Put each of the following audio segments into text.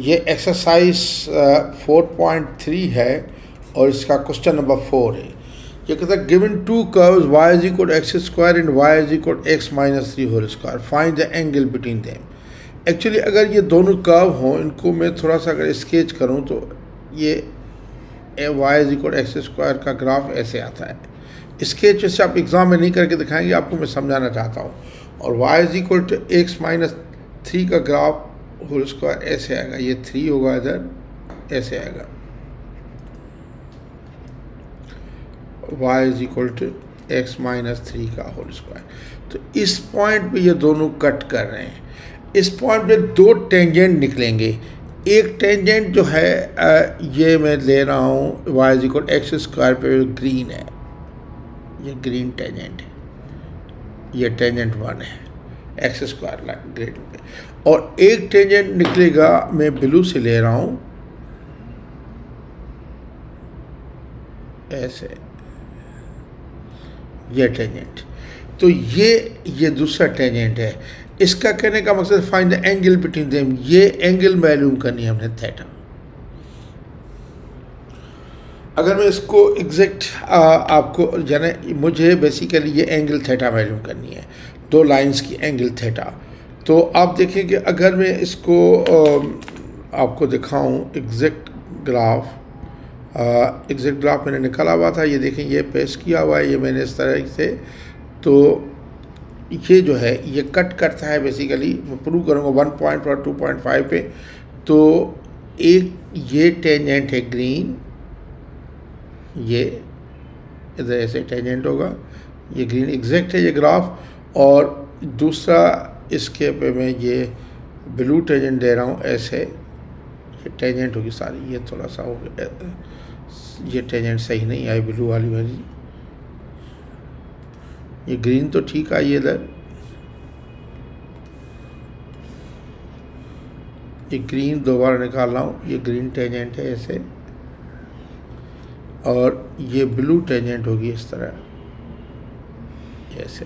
ये एक्सरसाइज 4.3 है और इसका क्वेश्चन नंबर 4 है। ये कहता है given to curves y is equal x square and y is equal x minus 3 whole square, find the angle between them. Actually अगर ये दोनों कर्व हों, इनको मैं थोड़ा सा अगर स्केच करूँ तो ये y is equal x square का ग्राफ ऐसे आता है। स्केच से आप एग्ज़ाम में नहीं करके दिखाएंगे, आपको मैं समझाना चाहता हूँ। और y is equal to x minus 3 का ग्राफ होल स्क्वायर ऐसे आएगा, ये 3 होगा, इधर ऐसे आएगा। y is equal to x minus 3 का होल स्क्वायर। तो इस पॉइंट पे ये दोनों कट कर रहे हैं। इस पॉइंट पे दो टेंजेंट निकलेंगे। एक टेंजेंट जो है ये मैं ले रहा हूँ y is equal x square पे ग्रीन है, ये ग्रीन टेंजेंट है, ये टेंजेंट 1 है x square line grade pay. और एक टेंजेंट निकलेगा, मैं ब्लू से ले रहा हूँ ऐसे, ये टेंजेंट। तो ये दूसरा टेंजेंट है। इसका कहने का मकसद find the angle between them, ये एंगल मालूम करनी है हमने, थीटा। अगर मैं इसको एग्जैक्ट आपको जाने, मुझे बेसिकली ये एंगल थीटा मालूम करनी है, दो लाइंस की एंगल थीटा। तो आप देखेंगे अगर मैं इसको आपको दिखाऊं एग्जैक्ट ग्राफ मैंने निकाला हुआ था, ये देखें, ये पेस्ट किया हुआ है, ये मैंने इस तरह से। तो ये जो है ये कट करता है बेसिकली, मैं प्रूव करूँगा 1 और 2.5 पे। तो एक ये टेंजेंट है ग्रीन, ये इधर ऐसे टेंजेंट होगा, ये ग्रीन एग्जैक्ट है ये ग्राफ। और दूसरा इसके पे मैं ये ब्लू टेंजेंट दे रहा हूँ ऐसे, ये टेंजेंट होगी सारी, ये थोड़ा सा हो गया, ये टेंजेंट सही नहीं आई ब्लू वाली वाली, ये ग्रीन तो ठीक आई इधर, ये ग्रीन दोबारा निकाल रहा हूँ, ये ग्रीन टेंजेंट है ऐसे, और ये ब्लू टेंजेंट होगी इस तरह ऐसे।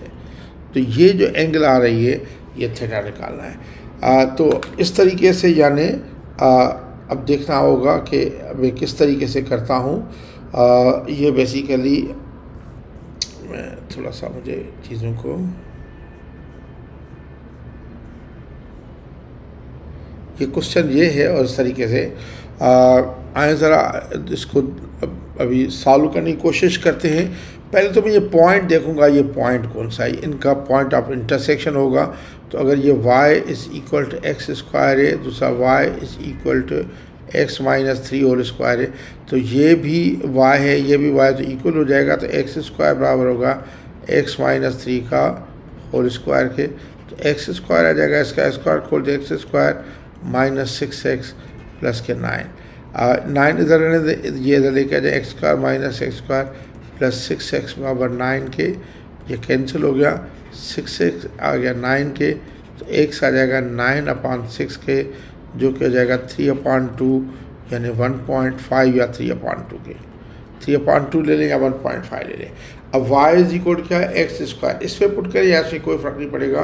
तो ये जो एंगल आ रही है ये थीटा निकालना है। तो इस तरीके से यानी अब देखना होगा कि मैं किस तरीके से करता हूँ। ये बेसिकली मैं थोड़ा सा मुझे चीज़ों को, ये क्वेश्चन ये है और इस तरीके से आए ज़रा इसको अभी सॉल्व करने की कोशिश करते हैं। पहले तो मैं ये पॉइंट देखूंगा, ये पॉइंट कौन सा है, इनका पॉइंट ऑफ इंटरसेक्शन होगा। तो अगर ये y is equal to x square है, दूसरा y is equal to x minus 3 whole square है, तो ये भी y है, ये भी y, तो इक्वल हो जाएगा। तो एक्स स्क्वायर बराबर होगा एक्स माइनस 3 का होल स्क्वायर के। तो एक्स स्क्वायर आ जाएगा, इसका स्क्वायर खोल दे, x square minus 6x plus के 9 इधर रहने दे, ये इधर लेके आ जाए, x square minus x square plus 6x बराबर 9 के, ये कैंसिल हो गया, 6x आ गया 9 के, तो x आ जाएगा 9/6 के, जो कि हो जाएगा 3/2 यानी 1.5 या 3/2 के, 3/2 ले लें या 1.5 ले लें। अब y इज इक्वल क्या है, एक्स स्क्वायर, इस पर पुट करें, यहाँ से कोई फ़र्क नहीं पड़ेगा,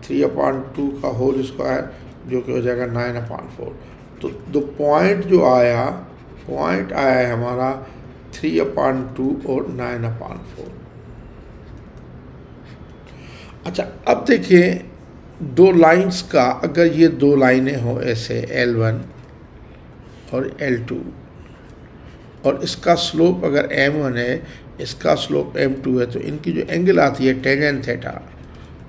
3/2 का होल स्क्वायर जो कि हो जाएगा 9/4। तो दो पॉइंट जो आया, पॉइंट आया है हमारा 3/2 और 9/4। अच्छा, अब देखिए दो लाइंस का, अगर ये दो लाइनें हो ऐसे L1 और L2, और इसका स्लोप अगर M1 है, इसका स्लोप M2 है, तो इनकी जो एंगल आती है टेंजेंट थीटा,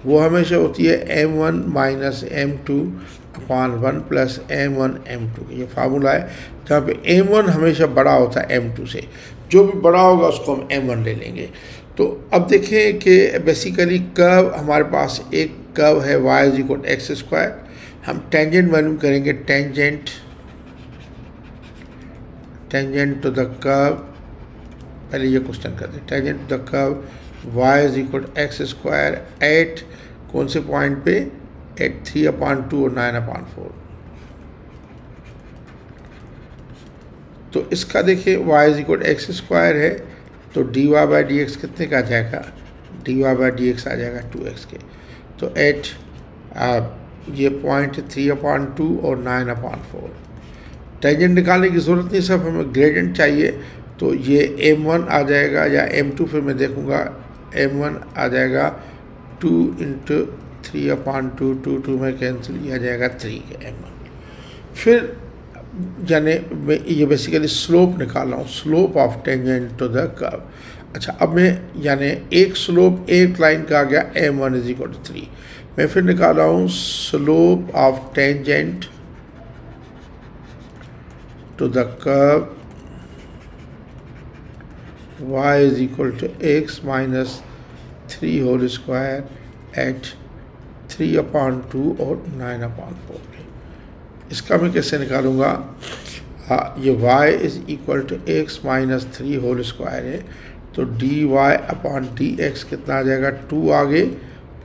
वो हमेशा होती है M1 minus M2/1 plus M1 M2। ये फार्मूला है जहाँ पे M1 हमेशा बड़ा होता है M2 से, जो भी बड़ा होगा उसको हम M1 ले लेंगे। तो अब देखें कि बेसिकली कर्व हमारे पास एक कर्व है y is equal x square, हम टेंजेंट मालूम करेंगे, टेंजेंट टू द कर्व, पहले ये क्वेश्चन करते हैं, tangent to the curve y is equal x square at कौन से पॉइंट पे, एट 3/2 और 9/4। तो इसका देखिए y is equal x square है, तो dy/dx कितने का आ जाएगा, dy/dx आ जाएगा 2x के। तो एट ये पॉइंट 3/2 और 9/4, टेंजेंट निकालने की ज़रूरत नहीं, सिर्फ हमें ग्रेडियंट चाहिए। तो ये m1 आ जाएगा या m2, फिर मैं देखूँगा m1 आ जाएगा 2 इंटू 3/2, 2 में कैंसिल, ये आ जाएगा 3 के m1। फिर यानी मैं ये बेसिकली स्लोप निकाल रहा हूँ, slope of tangent to the curve. अच्छा, अब मैं यानी एक स्लोप एक लाइन का आ गया m1 = 3। मैं फिर निकाल रहा हूँ slope of tangent to the curve y = x - 3 whole square at 3/2 और 9/4 के। इसका मैं कैसे निकालूंगा? ये y = x - 3 होल स्क्वायर है, तो dy/dx कितना आ जाएगा? 2 आगे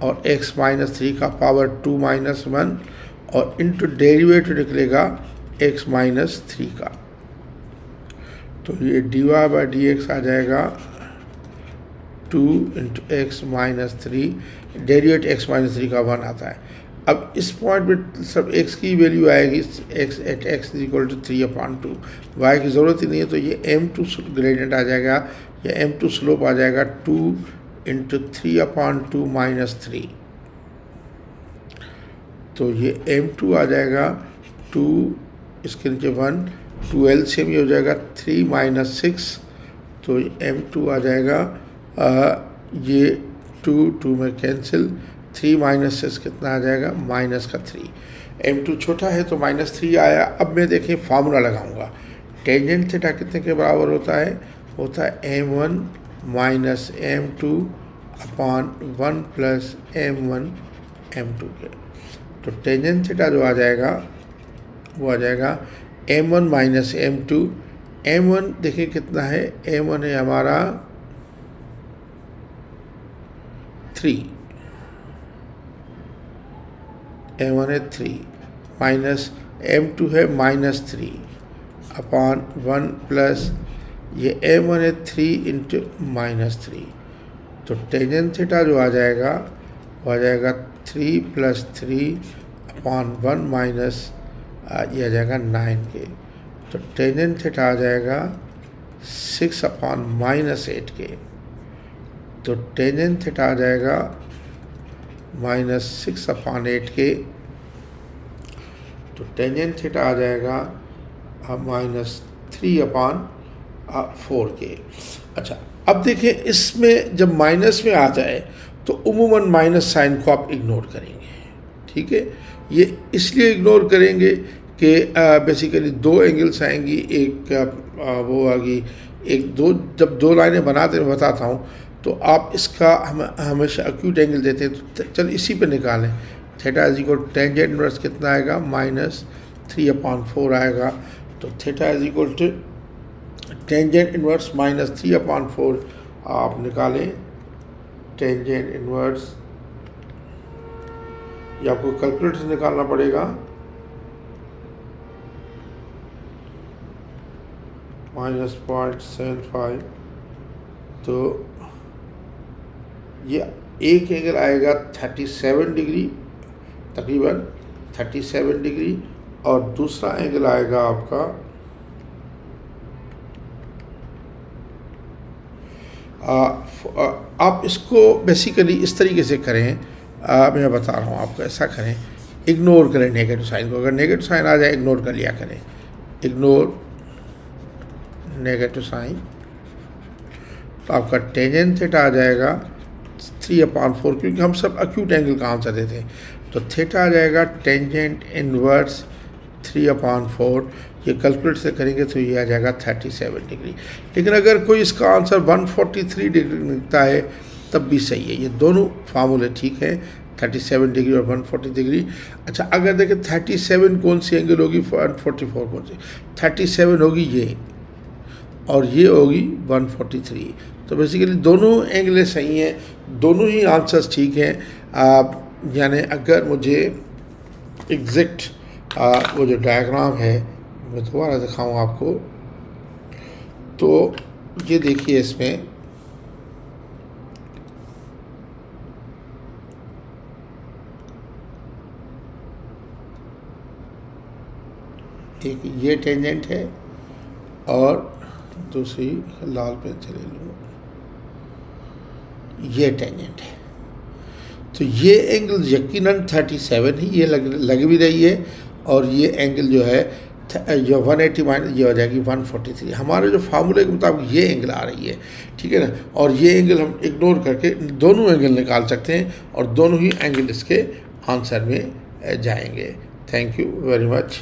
और x - 3 का पावर 2 - 1 और इंटू डेरिवेटिव निकलेगा x - 3 का। तो ये dy/dx आ जाएगा 2 इंटू x - 3, डेरिवेटिव x - 3 का 1 आता है। अब इस पॉइंट पे सब x की वैल्यू आएगी, x = 3/2। y की ज़रूरत ही नहीं है, तो ये m2 ग्रेडियंट आ जाएगा या m2 स्लोप आ जाएगा 2 इंटू 3/2 - 3। तो ये m2 आ जाएगा 2, इसके नीचे 1, 2 एलसीएम ये हो जाएगा 3 - 6, तो m2 आ जाएगा ये 2 में कैंसिल, 3 - 6 कितना आ जाएगा? -3। m2 छोटा है तो -3 आया। अब मैं देखें फार्मूला लगाऊंगा, टेंजेंट थीटा कितने के बराबर होता है? होता है m1 - m2/1 + m1 m2 के। तो टेंजेंट थीटा जो आ जाएगा वो आ जाएगा m1 - m2। m1 देखिए कितना है? m1 है हमारा 3, m1 है 3 माइनस m2 है -3/1 प्लस ये m1 है 3 इंटू -3। तो टेंजेंट थीटा जो आ जाएगा वो आ जाएगा 3 + 3/1 माइनस ये आ जाएगा 9 के। तो टेंजेंट थीटा आ जाएगा 6/-8 के। तो टेंजेंट थीटा आ जाएगा -6/8 के। तो टेंजेंट थीटा आ जाएगा -3/4 के। अच्छा, अब देखिए इसमें जब माइनस में आ जाए तो उमूमन माइनस साइन को आप इग्नोर करेंगे, ठीक है। ये इसलिए इग्नोर करेंगे कि बेसिकली 2 एंगल्स आएंगी, एक वो आ गई, एक दो, जब 2 लाइनें बनाते मैं बताता हूँ, तो आप इसका हमेशा एक्यूट एंगल देते हैं। तो चल इसी पे निकालें, थीटा = टेंजेंट इनवर्स कितना आएगा? -3/4 आएगा। तो थीटा = टेंजेंट इनवर्स -3/4 आप निकालें। टेंजेंट इनवर्स ये आपको कैलकुलेटर से निकालना पड़ेगा, -0.75। तो ये एक एंगल आएगा 37 डिग्री, तकरीबन 37 डिग्री, और दूसरा एंगल आएगा आपका आप इसको बेसिकली इस तरीके से करें, मैं बता रहा हूँ आपको, ऐसा करें, इग्नोर करें नेगेटिव साइन को। अगर नेगेटिव साइन आ जाए इग्नोर कर लिया करें, इग्नोर नेगेटिव साइन। तो आपका टेंजेंट थीटा आ जाएगा 3/4, क्योंकि हम सब एक्यूट एंगल का आंसर देते हैं। तो थीटा आ जाएगा टेंजेंट इनवर्स 3/4। ये कैलकुलेट से करेंगे तो ये आ जाएगा 37 डिग्री। लेकिन अगर कोई इसका आंसर 143 डिग्री निकलता है तब भी सही है। ये दोनों फार्मूले ठीक है, 37 डिग्री और 140 डिग्री। अच्छा, अगर देखें 37 कौन सी एंगल होगी, 144 कौन सी? 37 होगी ये, और ये होगी 143। तो बेसिकली दोनों एंगलें सही हैं, दोनों ही आंसर्स ठीक हैं। यानी अगर मुझे एग्जैक्ट वो जो डायग्राम है मैं दोबारा दिखाऊँ आपको, तो ये देखिए, इसमें एक ये टेंजेंट है और दूसरी लाल पेन से ले लूँ, ये टेंजेंट है। तो ये एंगल यकीनन 37 है, ये लग भी रही है, और ये एंगल जो है जो 180 माइनस ये हो जाएगी 143। हमारे जो फार्मूले के मुताबिक ये एंगल आ रही है, ठीक है ना। और ये एंगल हम इग्नोर करके दोनों एंगल निकाल सकते हैं और दोनों ही एंगल इसके आंसर में जाएंगे। Thank you very much.